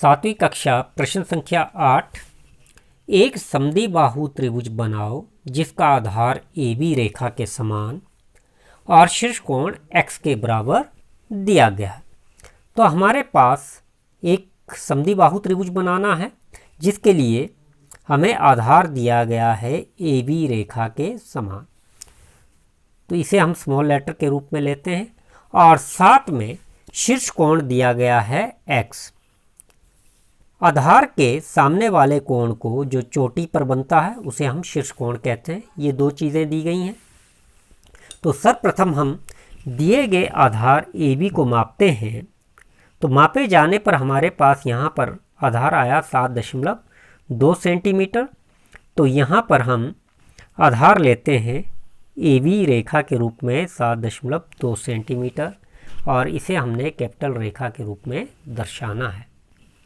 सातवीं कक्षा प्रश्न संख्या 8। एक समद्विबाहु त्रिभुज बनाओ जिसका आधार AB रेखा के समान और शीर्ष कोण x के बराबर दिया गया है। तो हमारे पास एक समद्विबाहु त्रिभुज बनाना है जिसके लिए हमें आधार दिया गया है AB रेखा के समान। तो इसे हम स्मॉल लेटर के रूप में लेते हैं और साथ में शीर्ष कोण दिया गया है x। आधार के सामने वाले कोण को जो चोटी पर बनता है उसे हम शीर्ष कोण कहते हैं। ये दो चीज़ें दी गई हैं। तो सर्वप्रथम हम दिए गए आधार AB को मापते हैं। तो मापे जाने पर हमारे पास यहाँ पर आधार आया 7.2 सेंटीमीटर। तो यहाँ पर हम आधार लेते हैं AB रेखा के रूप में 7.2 सेंटीमीटर और इसे हमने कैपिटल रेखा के रूप में दर्शाना है।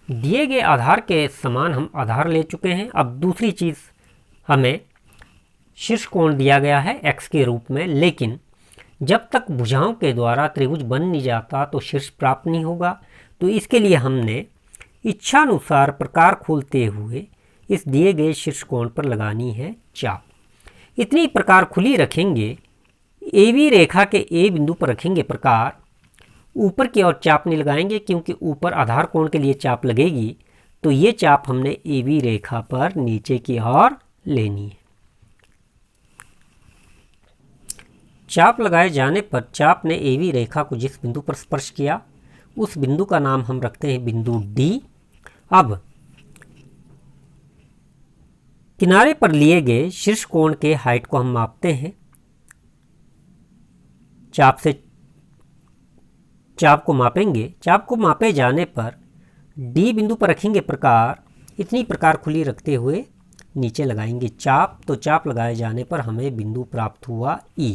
दिए गए आधार के समान हम आधार ले चुके हैं। अब दूसरी चीज़ हमें शीर्ष कोण दिया गया है x के रूप में, लेकिन जब तक भुजाओं के द्वारा त्रिभुज बन नहीं जाता तो शीर्ष प्राप्त नहीं होगा। तो इसके लिए हमने इच्छानुसार प्रकार खोलते हुए इस दिए गए शीर्ष कोण पर लगानी है चाप। इतनी प्रकार खुली रखेंगे, AB रेखा के A बिंदु पर रखेंगे प्रकार, ऊपर की ओर चाप नहीं लगाएंगे क्योंकि ऊपर आधार कोण के लिए चाप लगेगी। तो ये चाप हमने AB रेखा पर नीचे की ओर लेनी है। चाप लगाए जाने पर चाप ने AB रेखा को जिस बिंदु पर स्पर्श किया उस बिंदु का नाम हम रखते हैं बिंदु D। अब किनारे पर लिए गए शीर्ष कोण के हाइट को हम मापते हैं। चाप को मापेंगे। चाप को मापे जाने पर D बिंदु पर रखेंगे प्रकार, इतनी प्रकार खुली रखते हुए नीचे लगाएंगे चाप। तो चाप लगाए जाने पर हमें बिंदु प्राप्त हुआ E।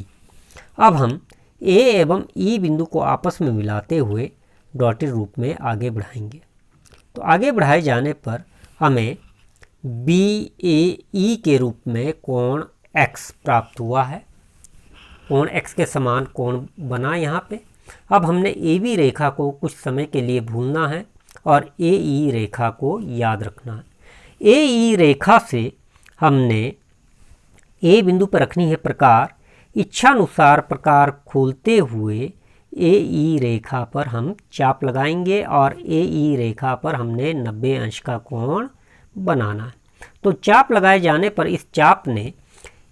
अब हम A एवं E बिंदु को आपस में मिलाते हुए डॉटेड रूप में आगे बढ़ाएंगे। तो आगे बढ़ाए जाने पर हमें BAE के रूप में कोण X प्राप्त हुआ है। कोण X के समान कोण बना यहाँ पे। अब हमने AB रेखा को कुछ समय के लिए भूलना है और AE रेखा को याद रखना है। AE रेखा से हमने A बिंदु पर रखनी है प्रकार, इच्छानुसार प्रकार खोलते हुए AE रेखा पर हम चाप लगाएंगे और AE रेखा पर हमने 90 अंश का कोण बनाना है। तो चाप लगाए जाने पर इस चाप ने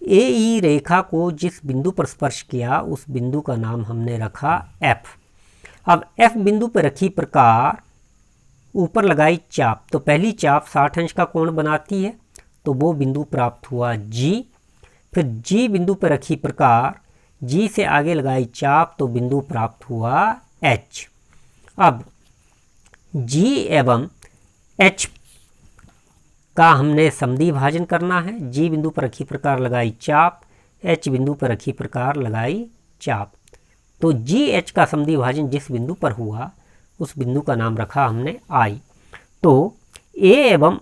AE रेखा को जिस बिंदु पर स्पर्श किया उस बिंदु का नाम हमने रखा F। अब F बिंदु पर रखी प्रकार, ऊपर लगाई चाप। तो पहली चाप 60 अंश का कोण बनाती है, तो वो बिंदु प्राप्त हुआ G। फिर G बिंदु पर रखी प्रकार, G से आगे लगाई चाप, तो बिंदु प्राप्त हुआ H। अब G एवं H का हमने समद्विभाजन करना है। G बिंदु पर रखी प्रकार लगाई चाप, H बिंदु पर रखी प्रकार लगाई चाप। तो GH का समद्विभाजन जिस बिंदु पर हुआ उस बिंदु का नाम रखा हमने I। तो A एवं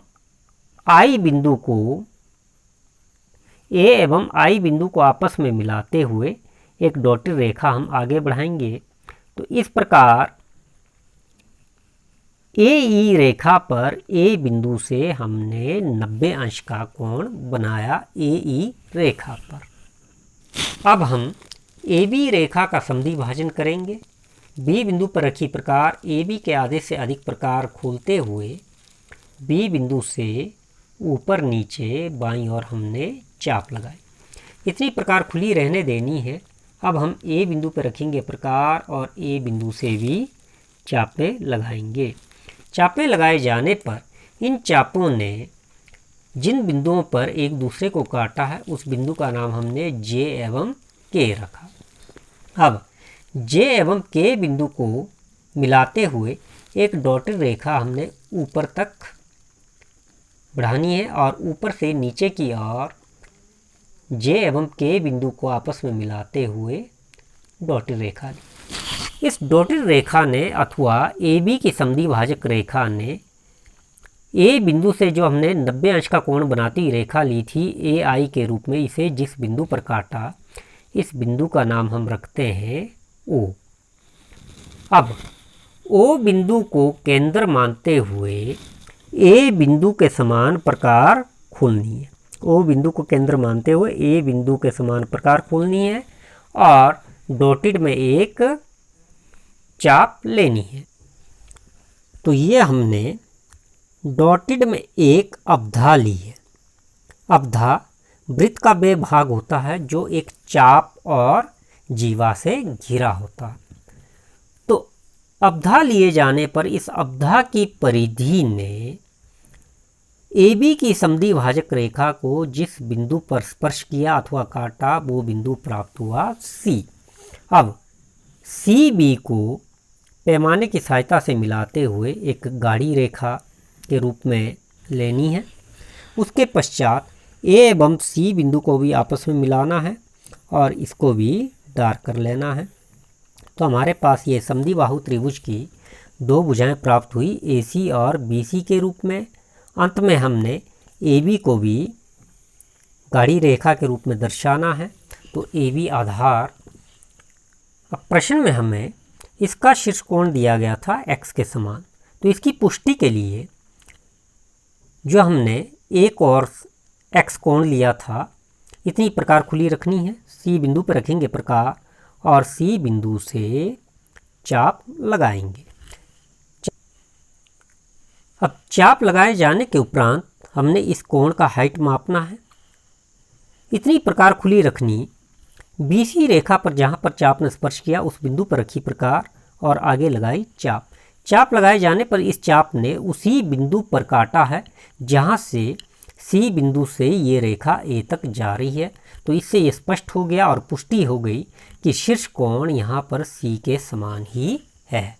I बिंदु को आपस में मिलाते हुए एक डॉटेड रेखा हम आगे बढ़ाएंगे। तो इस प्रकार AE रेखा पर A बिंदु से हमने 90 अंश का कोण बनाया AE रेखा पर। अब हम AB रेखा का समद्विभाजन करेंगे। B बिंदु पर रखी प्रकार, AB के आधे से अधिक प्रकार खोलते हुए B बिंदु से ऊपर नीचे बाईं ओर हमने चाप लगाई। इतनी प्रकार खुली रहने देनी है। अब हम A बिंदु पर रखेंगे प्रकार और A बिंदु से भी चापे लगाएंगे। चापे लगाए जाने पर इन चापों ने जिन बिंदुओं पर एक दूसरे को काटा है उस बिंदु का नाम हमने J एवं K रखा। अब J एवं K बिंदु को मिलाते हुए एक डॉटेड रेखा हमने ऊपर तक बढ़ानी है और ऊपर से नीचे की ओर J एवं K बिंदु को आपस में मिलाते हुए डॉटेड रेखा ली। इस डॉटेड रेखा ने अथवा AB की समद्विभाजक रेखा ने A बिंदु से जो हमने 90 अंश का कोण बनाती रेखा ली थी AI के रूप में, इसे जिस बिंदु पर काटा इस बिंदु का नाम हम रखते हैं O। अब ओ बिंदु को केंद्र मानते हुए ए बिंदु के समान प्रकार खोलनी है। ओ बिंदु को केंद्र मानते हुए ए बिंदु के समान प्रकार खोलनी है और डॉटेड में एक चाप लेनी है। तो ये हमने डॉटेड में एक अवधा ली है। अवधा वृत्त का वे भाग होता है जो एक चाप और जीवा से घिरा होता है। तो अवधा लिए जाने पर इस अवधा की परिधि ने AB की समद्विभाजक रेखा को जिस बिंदु पर स्पर्श किया अथवा काटा वो बिंदु प्राप्त हुआ C। अब CB को पैमाने की सहायता से मिलाते हुए एक गाढ़ी रेखा के रूप में लेनी है। उसके पश्चात A एवं C बिंदु को भी आपस में मिलाना है और इसको भी डार्क कर लेना है। तो हमारे पास ये समद्विबाहु त्रिभुज की दो भुजाएं प्राप्त हुई, AC और BC के रूप में। अंत में हमने AB को भी गाढ़ी रेखा के रूप में दर्शाना है। तो AB आधार। अब प्रश्न में हमें इसका शीर्ष कोण दिया गया था x के समान। तो इसकी पुष्टि के लिए जो हमने एक और x कोण लिया था इतनी प्रकार खुली रखनी है। C बिंदु पर रखेंगे प्रकार और C बिंदु से चाप लगाएंगे। अब चाप लगाए जाने के उपरांत हमने इस कोण का हाइट मापना है। इतनी प्रकार खुली रखनी। BC रेखा पर जहाँ पर चाप ने स्पर्श किया उस बिंदु पर रखी प्रकार और आगे लगाई चाप। चाप लगाए जाने पर इस चाप ने उसी बिंदु पर काटा है जहाँ से C बिंदु से ये रेखा A तक जा रही है। तो इससे ये स्पष्ट हो गया और पुष्टि हो गई कि शीर्ष कोण यहाँ पर C के समान ही है।